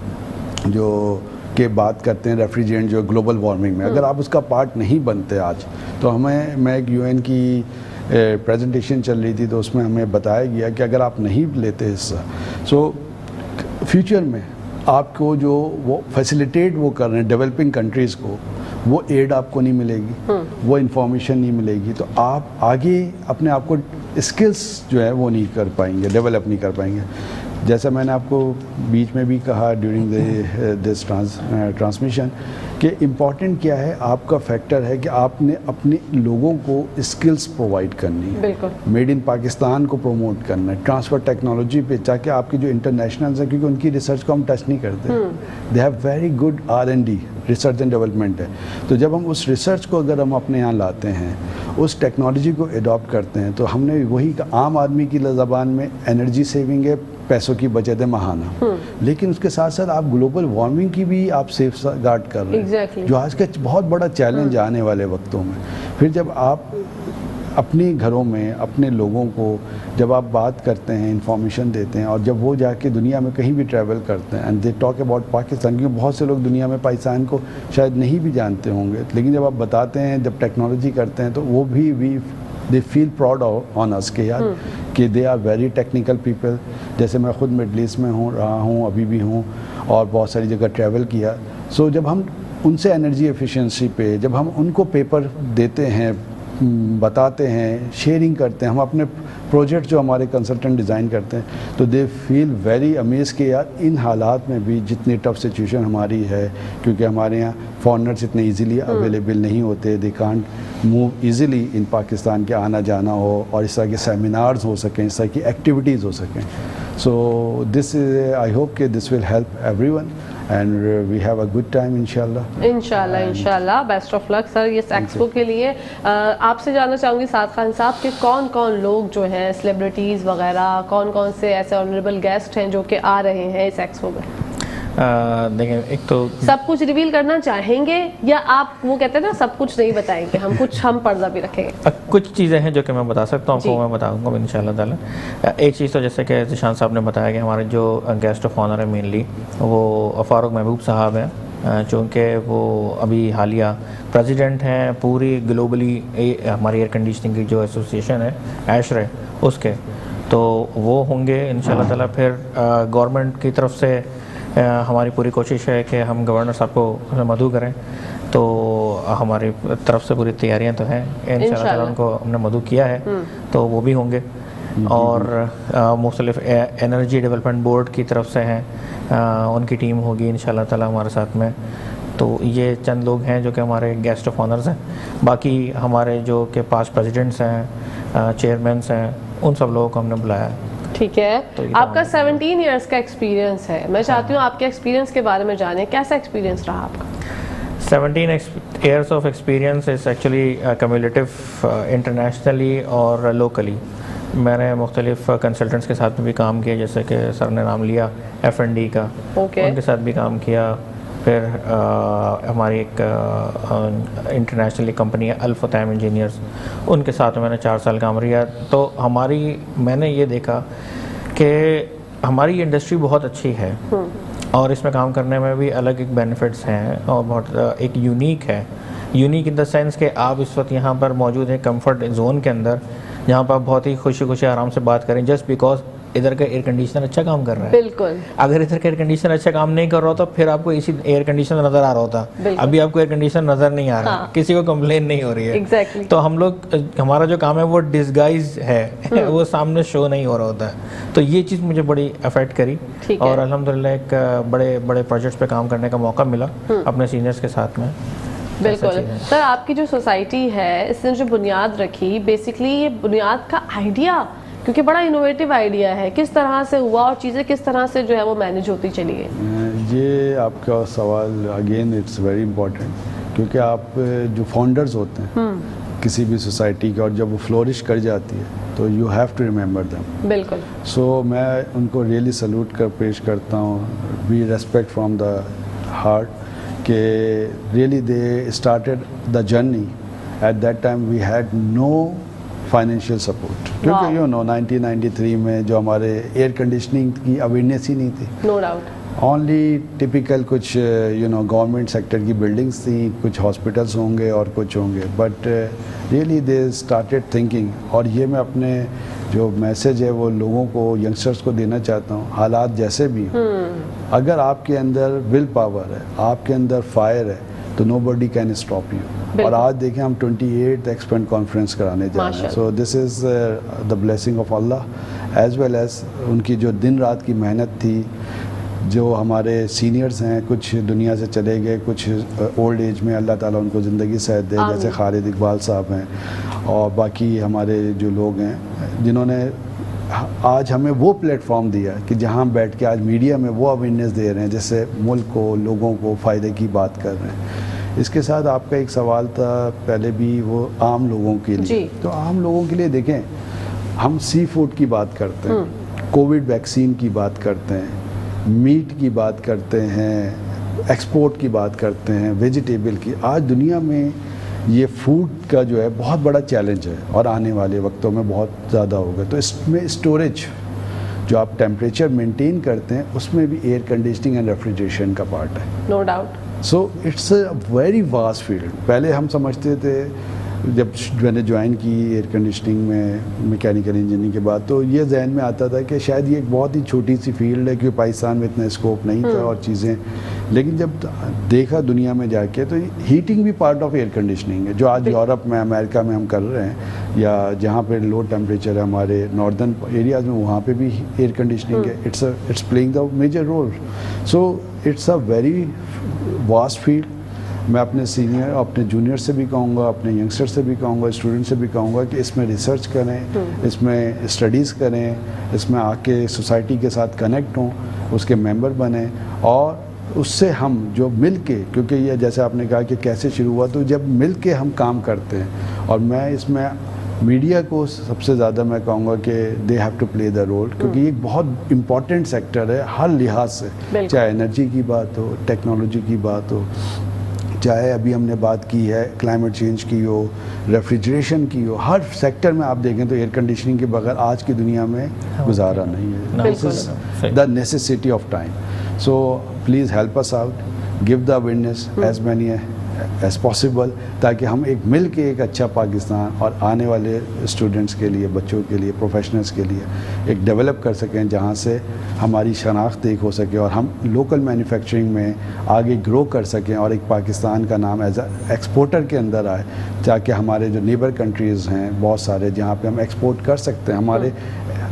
جو کہ بات کرتے ہیں ریفریجرینٹ جو گلوبل وارمنگ میں, اگر آپ اس کا پارٹ نہیں بنتے آج, تو میں ایک UN کی پریزنٹیشن چل رہی تھی تو اس میں ہمیں بتایا گیا کہ اگر آپ نہیں لیتے حصہ سو فیوچر میں آپ کو جو وہ فیسیلیٹیٹ وہ کر رہے ہیں ڈیولپنگ کنٹریز کو وہ ایڈ آپ کو نہیں ملے گی, وہ انفارمیشن نہیں ملے گی, تو آپ آگے اپنے آپ کو اسکلس جو ہے وہ نہیں کر پائیں گے, ڈیولپ نہیں کر پائیں گے. جیسا میں نے آپ کو بیچ میں بھی کہا ڈیورنگ دس ٹرانسمیشن کہ امپورٹنٹ کیا ہے, آپ کا فیکٹر ہے کہ آپ نے اپنے لوگوں کو اسکلس پرووائڈ کرنی ہے, میڈ ان پاکستان کو پروموٹ کرنا ہے, ٹرانسفر ٹیکنالوجی پہ, تاکہ آپ کے جو انٹرنیشنلز ہیں کیونکہ ان کی ریسرچ کو ہم ٹچ نہیں کرتے, they have very good R&D research and development ہے. تو جب ہم اس ریسرچ کو اگر ہم اپنے یہاں لاتے ہیں, اس ٹیکنالوجی کو اڈاپٹ کرتے ہیں, تو ہم نے وہی عام آدمی کی زبان میں انرجی سیونگ ہے, پیسوں کی بچت ہے ماہانہ, لیکن اس کے ساتھ ساتھ آپ گلوبل وارمنگ کی بھی آپ سیف گارڈ کر رہے ہیں, جو آج کا بہت بڑا چیلنج آنے والے وقتوں میں. پھر جب آپ اپنے گھروں میں اپنے لوگوں کو جب آپ بات کرتے ہیں, انفارمیشن دیتے ہیں, اور جب وہ جا کے دنیا میں کہیں بھی ٹریول کرتے ہیں, and they talk about Pakistan, کیونکہ بہت سے لوگ دنیا میں پاکستان کو شاید نہیں بھی جانتے ہوں گے, لیکن جب آپ بتاتے ہیں, جب ٹیکنالوجی کرتے ہیں, تو وہ بھی دے فیل پراؤڈ آن اس کے یار کہ they are very technical people. جیسے میں خود مڈل ایسٹ میں رہا ہوں, ابھی بھی ہوں, اور بہت ساری جگہ ٹریول کیا. سو جب ہم ان سے انرجی ایفیشنسی پہ جب ہم ان کو پیپر دیتے ہیں, بتاتے ہیں, شیئرنگ کرتے ہیں, ہم اپنے پروجیکٹ جو ہمارے کنسلٹنٹ ڈیزائن کرتے ہیں, تو دے فیل ویری امیز کہ یار ان حالات میں بھی جتنی ٹف سچویشن ہماری ہے, کیونکہ ہمارے یہاں فارنرز اتنے ایزیلی اویلیبل نہیں ہوتے, دے کانٹ موو ایزیلی ان پاکستان کے آنا جانا ہو, اور اس طرح کے سیمینارز ہو سکیں, اس طرح کی ایکٹیویٹیز ہو سکیں. سو دس آئی ہوپ کہ this will help everyone and we have a good time انشاءاللہ. بیسٹ آف لک سر اس ایکسپو کے لیے. آپ سے جاننا چاہوں گی سعد خان صاحب کہ کون کون لوگ جو ہیں سیلیبریٹیز وغیرہ, کون کون سے ایسے آنریبل گیسٹ ہیں جو کہ آ رہے ہیں اس ایکسپو میں؟ دیکھیں, ایک تو سب کچھ ریویل کرنا چاہیں گے, یا آپ وہ کہتے ہیں نا سب کچھ نہیں بتائیں گے, ہم پردہ بھی رکھیں گے؟ کچھ چیزیں ہیں جو کہ میں بتا سکتا ہوں, وہ میں بتاؤں گا انشاءاللہ تعالی. ایک چیز تو جیسے کہ ذیشان صاحب نے بتایا کہ ہمارے جو گیسٹ آف آنر ہیں مینلی وہ فاروق محبوب صاحب ہیں, چونکہ وہ ابھی حالیہ پریزیڈنٹ ہیں پوری گلوبلی ہماری ایئر کنڈیشننگ کی جو ایسوسیشن ہے ایشرے اس کے, تو وہ ہوں گے انشاءاللہ تعالی. پھر گورنمنٹ کی طرف سے ہماری پوری کوشش ہے کہ ہم گورنر صاحب کو مدعو کریں, تو ہماری طرف سے پوری تیاریاں تو ہیں انشاءاللہ تعالی, ان کو ہم نے مدعو کیا ہے, تو وہ بھی ہوں گے. اور مختلف انرجی ڈیولپمنٹ بورڈ کی طرف سے ہیں, ان کی ٹیم ہوگی انشاءاللہ تعالی ہمارے ساتھ میں. تو یہ چند لوگ ہیں جو کہ ہمارے گیسٹ آف آنرز ہیں. باقی ہمارے جو کہ پاسٹ پریزیڈنٹس ہیں, چیئرمینس ہیں, ان سب لوگوں کو ہم نے بلایا ہے. ٹھیک ہے. آپ کا 17 ایئرس کا ایکسپیرینس ہے, میں چاہتی ہوں آپ کے ایکسپیرینس کے بارے میں جانیں, کیسا ایکسپیرینس رہا آپ کا؟ 17 years of experience is actually cumulative internationally اور locally. میں نے مختلف کنسلٹنٹس کے ساتھ میں بھی کام کیا, جیسے کہ سر نے نام لیا F&D کا, ان کے ساتھ بھی کام کیا. پھر ہماری ایک انٹرنیشنلی کمپنی ہے الفتیم انجینئرز, ان کے ساتھ میں نے 4 سال کام کیا. تو میں نے یہ دیکھا کہ ہماری انڈسٹری بہت اچھی ہے, اور اس میں کام کرنے میں بھی الگ ایک بینیفٹس ہیں, اور بہت ایک یونیک ہے. یونیک ان دا سینس کہ آپ اس وقت یہاں پر موجود ہیں کمفرٹ زون کے اندر, جہاں پر آپ بہت ہی خوشی آرام سے بات کریں, جسٹ بیکاز ادھر کا ایئر کنڈیشنر اچھا کام کر رہا ہے. بالکل. اگر ادھر کا ایئر کنڈیشنر اچھا کام نہیں کر رہا ہوتا پھر آپ کو اسی ایئر کنڈیشنر نظر آ رہا ہوتا. ابھی آپ کو ایئر کنڈیشنر نظر نہیں آ رہا, کسی کو کمپلین نہیں ہو رہی ہے. تو ہمارا جو کام ہے وہ ڈسگائز ہے, وہ سامنے شو نہیں ہو رہا ہوتا ہے. تو یہ چیز مجھے بڑی افیکٹ کری, اور الحمدللہ ایک بڑے بڑے پروجیکٹس پہ کام کرنے کا موقع ملا اپنے سینئرس کے ساتھ میں. بالکل. سر آپ کی جو سوسائٹی ہے اس نے جو بنیاد رکھی, بیسکلی یہ بنیاد کا آئیڈیا, کیونکہ بڑا انوویٹیو آئیڈیا ہے, کس طرح سے ہوا اور چیزیں کس طرح سے جو ہے وہ مینیج ہوتی چلی گئی؟ یہ آپ کا سوال اگین اٹس ویری امپورٹنٹ, کیونکہ آپ جو فاؤنڈرز ہوتے ہیں کسی بھی سوسائٹی کے, اور جب وہ فلورش کر جاتی ہے تو you have to remember them. بالکل. سو میں ان کو ریئلی سلوٹ کر پیش کرتا ہوں, we respect from the heart, کہ really they started the journey. At that time we had no financial support, کیونکہ 1993 میں جو ہمارے ایئر کنڈیشننگ کی اویئرنیس ہی نہیں تھی. No doubt. اونلی ٹپیکل کچھ گورنمنٹ سیکٹر کی بلڈنگس تھیں, کچھ ہاسپٹلس ہوں گے اور کچھ ہوں گے, but really they started thinking. اور یہ میں اپنے جو میسیج ہے وہ لوگوں کو, ینگسٹرس کو دینا چاہتا ہوں, حالات جیسے بھی ہوں, اگر آپ کے اندر ول پاور ہے, آپ کے اندر فائر ہے, تو نو بڈی کین اسٹاپ یو. اور آج دیکھیں ہم 28 ایکسپینڈ کانفرنس کرانے جا رہے ہیں. So this is the blessing of اللہ, ایز ویل ایز ان کی جو دن رات کی محنت تھی. جو ہمارے سینئرز ہیں کچھ دنیا سے چلے گئے, کچھ اولڈ ایج میں, اللہ تعالیٰ ان کو زندگی صحت دے, جیسے خالد اقبال صاحب ہیں, اور باقی ہمارے جو لوگ ہیں جنہوں نے آج ہمیں وہ پلیٹ فارم دیا کہ جہاں ہم بیٹھ کے آج میڈیا میں وہ اویئرنیس دے رہے ہیں, جس سے ملک کو, لوگوں کو فائدے کی بات کر رہے ہیں. اس کے ساتھ آپ کا ایک سوال تھا پہلے بھی, وہ عام لوگوں کے لیے. تو عام لوگوں کے لیے دیکھیں, ہم سی فوڈ کی بات کرتے ہیں, کووڈ ویکسین کی بات کرتے ہیں, میٹ کی بات کرتے ہیں, ایکسپورٹ کی بات کرتے ہیں, ویجیٹیبل کی. آج دنیا میں یہ فوڈ کا جو ہے بہت بڑا چیلنج ہے, اور آنے والے وقتوں میں بہت زیادہ ہوگا. تو اس میں اسٹوریج, جو آپ ٹیمپریچر مینٹین کرتے ہیں, اس میں بھی ایئر کنڈیشننگ اینڈ ریفریجریشن کا پارٹ ہے. No doubt. So it's a very vast field. پہلے ہم سمجھتے تھے, جب میں نے جوائن کی ایئر کنڈیشننگ میں میکینیکل انجینئرنگ کے بعد, تو یہ ذہن میں آتا تھا کہ شاید یہ ایک بہت ہی چھوٹی سی فیلڈ ہے, کیونکہ پاکستان میں اتنا اسکوپ نہیں تھا اور چیزیں. لیکن جب دیکھا دنیا میں جا کے, تو ہیٹنگ بھی پارٹ آف ایئر کنڈیشننگ ہے, جو آج یورپ میں, امریکہ میں ہم کر رہے ہیں, یا جہاں پہ لو ٹیمپریچر ہے ہمارے ناردرن ایریاز میں, وہاں پہ بھی ایئر کنڈیشننگ ہے. It's playing the major role. So it's a very vast field. میں اپنے سینئر, اپنے جونیئر سے بھی کہوں گا, اپنے ینگسٹر سے بھی کہوں گا, اسٹوڈنٹ سے بھی کہوں گا کہ اس میں ریسرچ کریں, اس میں اسٹڈیز کریں, اس میں آ کے سوسائٹی کے ساتھ کنیکٹ ہوں, اس کے ممبر بنیں, اور اس سے ہم جو مل کے, کیونکہ یہ جیسے آپ نے کہا کہ کیسے شروع ہوا, تو جب مل کے ہم کام کرتے ہیں, اور میں اس میں میڈیا کو سب سے زیادہ میں کہوں گا کہ they have to play the role, کیونکہ یہ ایک بہت امپورٹنٹ سیکٹر ہے ہر لحاظ سے, چاہے انرجی کی بات ہو, ٹیکنالوجی کی بات ہو, چاہے ابھی ہم نے بات کی ہے کلائمیٹ چینج کی ہو, ریفریجریشن کی ہو. ہر سیکٹر میں آپ دیکھیں تو ایئر کنڈیشننگ کے بغیر آج کی دنیا میں گزارا نہیں ہے. This is the necessity of time. So please help us out, give the awareness as many as possible, تاکہ ہم ایک مل کے ایک اچھا پاکستان اور آنے والے اسٹوڈنٹس کے لیے, بچوں کے لیے, پروفیشنلس کے لیے ایک ڈیولپ کر سکیں, جہاں سے ہماری شناخت ایک ہو سکے, اور ہم لوکل مینوفیکچرنگ میں آگے گرو کر سکیں, اور ایک پاکستان کا نام ایز اے ایکسپورٹر کے اندر آئے, تاکہ ہمارے جو نیبر کنٹریز ہیں بہت سارے, جہاں پہ ہم ایکسپورٹ کر سکتے ہیں, ہمارے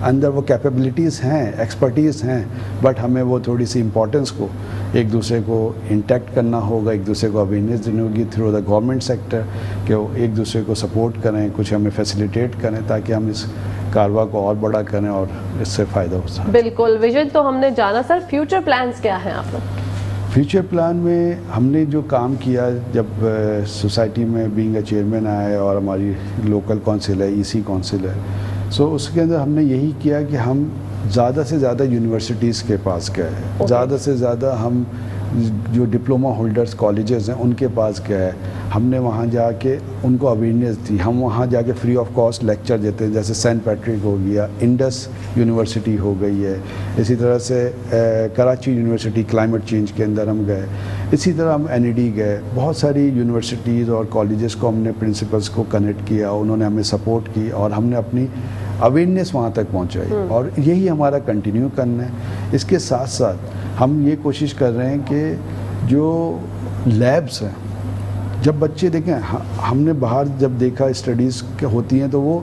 اندر وہ کیپیبلٹیز ہیں, ایکسپرٹیز ہیں, بٹ ہمیں وہ تھوڑی سی امپورٹنس کو ایک دوسرے کو انٹیکٹ کرنا ہوگا, ایک دوسرے کو اویئرنیس دینی ہوگی تھرو دا گورنمنٹ سیکٹر, کہ وہ ایک دوسرے کو سپورٹ کریں, کچھ ہمیں فیسیلیٹیٹ کریں, تاکہ ہم اس کارواں کو اور بڑا کریں اور اس سے فائدہ ہو سکے. بالکل. ویژن تو ہم نے جانا, سر فیوچر پلانز کیا ہیں آپ لوگ؟ فیوچر پلان میں ہم نے جو کام کیا, جب سوسائٹی میں بینگ اے چیئرمین آئے, اور ہماری لوکل کونسل ہے, ای سی کونسل ہے, سو اس کے اندر ہم نے یہی کیا کہ ہم زیادہ سے زیادہ یونیورسٹیز کے پاس گئے, زیادہ سے زیادہ ہم جو ڈپلومہ ہولڈرز کالجز ہیں ان کے پاس گئے, ہم نے وہاں جا کے ان کو اویئرنیس دی. ہم وہاں جا کے فری آف کاسٹ لیکچر دیتے ہیں, جیسے سینٹ پیٹرک ہو گیا, انڈس یونیورسٹی ہو گئی ہے, اسی طرح سے کراچی یونیورسٹی کلائمیٹ چینج کے اندر ہم گئے, اسی طرح ہم این ای ڈی گئے. بہت ساری یونیورسٹیز اور کالجز کو ہم نے پرنسپلس کو کنیکٹ کیا, انہوں نے ہمیں سپورٹ کی, اور ہم نے اپنی اویئرنیس وہاں تک پہنچائی, اور یہی ہمارا کنٹینیو کرنا ہے. اس کے ساتھ ساتھ ہم یہ کوشش کر رہے ہیں کہ جو لیبس ہیں, جب بچے دیکھیں, ہم نے باہر جب دیکھا اسٹڈیز ہوتی ہیں تو وہ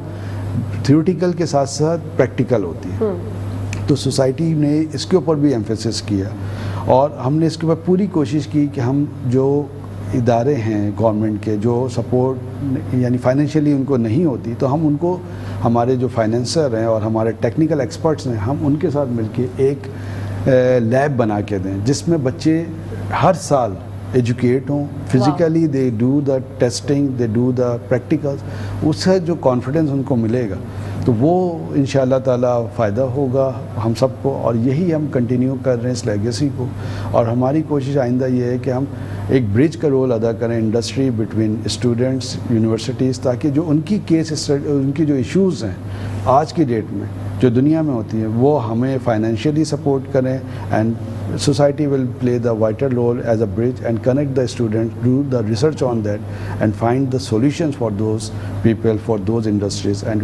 تھیوریٹیکل کے ساتھ ساتھ پریکٹیکل ہوتی ہیں, تو سوسائٹی نے اس کے اوپر بھی ایمفیسس کیا, اور ہم نے اس کے اوپر پوری کوشش کی کہ ہم جو ادارے ہیں گورنمنٹ کے, جو سپورٹ یعنی فائنینشلی ان کو نہیں ہوتی, تو ہم ان کو, ہمارے جو فائنینسر ہیں اور ہمارے ٹیکنیکل ایکسپرٹس ہیں, ہم ان کے ساتھ مل کے ایک لیب بنا کے دیں, جس میں بچے ہر سال ایجوکیٹ ہوں, physically they do the testing, they do the practicals. اس سے جو کانفیڈنس ان کو ملے گا, تو وہ انشاءاللہ تعالیٰ فائدہ ہوگا ہم سب کو, اور یہی ہم کنٹینیو کر رہے ہیں اس لیگیسی کو. اور ہماری کوشش آئندہ یہ ہے کہ ہم ایک برج کا رول ادا کریں انڈسٹری بٹوین اسٹوڈنٹس, یونیورسٹیز, تاکہ جو ان کی کیس, ان کی جو ایشوز ہیں آج کی ڈیٹ میں جو دنیا میں ہوتی ہیں, وہ ہمیں فائنینشیلی سپورٹ کریں, and society will play the vital role as a bridge and connect the students, do the research on that and find the solutions for those people, for those industries, and